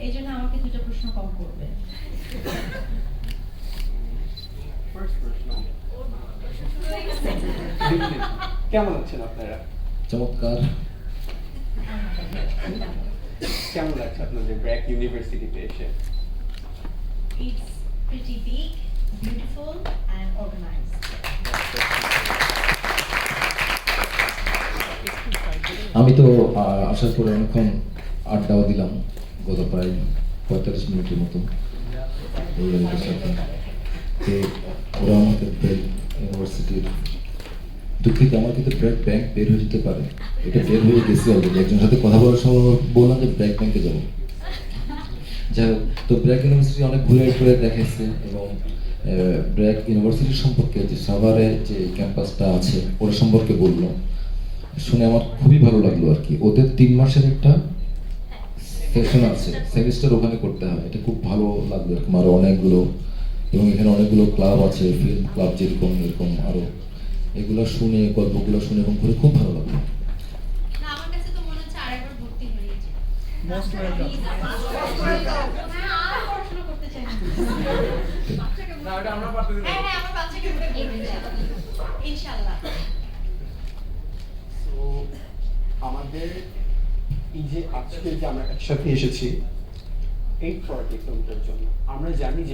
এই জন্য আমাকে দুটো প্রশ্ন কম করবে। কেমন আছেন আপনারা? চমৎকার। কেমন লাগছে আপনাদের ব্র্যাক ইউনিভার্সিটিতে এসে? It's pretty big, beautiful and organized. আমি তো আসার পরে অনেকক্ষণ আড্ডাও দিলাম, গত প্রায় 45 মিনিটের মতো এই লোকের সাথে। তো ওরা আমাকে ব্র্যাক ইউনিভার্সিটির দুঃখিত, আমার কিন্তু ব্র্যাক ব্যাংক বের হয়ে যেতে পারে, এটা বের হয়ে গেছে অলরেডি। একজনের সাথে কথা বলার সময় বললাম যে ব্র্যাক ব্যাংকে যাবো। যাই হোক, তো ব্র্যাক ইউনিভার্সিটি অনেক ঘুরে ঘুরে দেখেছে এবং ব্র্যাক ইউনিভার্সিটি সম্পর্কে যে সাভারে যে ক্যাম্পাসটা আছে ওর সম্পর্কে বললো, শুনে আমার খুবই ভালো লাগলো আর কি। ওদের 3 মাসের একটা সেশন আছে, সেমিস্টার ওখানে করতে হয়, এটা খুব ভালো লাগলো এরকম। আরো অনেকগুলো, এবং এখানে অনেকগুলো ক্লাব আছে, ফিল্ম ক্লাব যেরকম এরকম আরো, এগুলো শুনে গল্পগুলো শুনে এবং ঘুরে খুব ভালো লাগলো। না, আমার কাছে তো মনে হচ্ছে আরেকবার ভর্তি হয়ে যাবে। Most welcome. না, আর পড়াশোনা করতে চাই না। না, এটা আমরা পারতে দিই। হ্যাঁ, আমার বাচ্চাকে ইনশাআল্লাহ। তো আমাদের এই যে আজকে যে আমরা একসাথে এসেছি 840 কিলোমিটার জন্য, আমরা জানি যে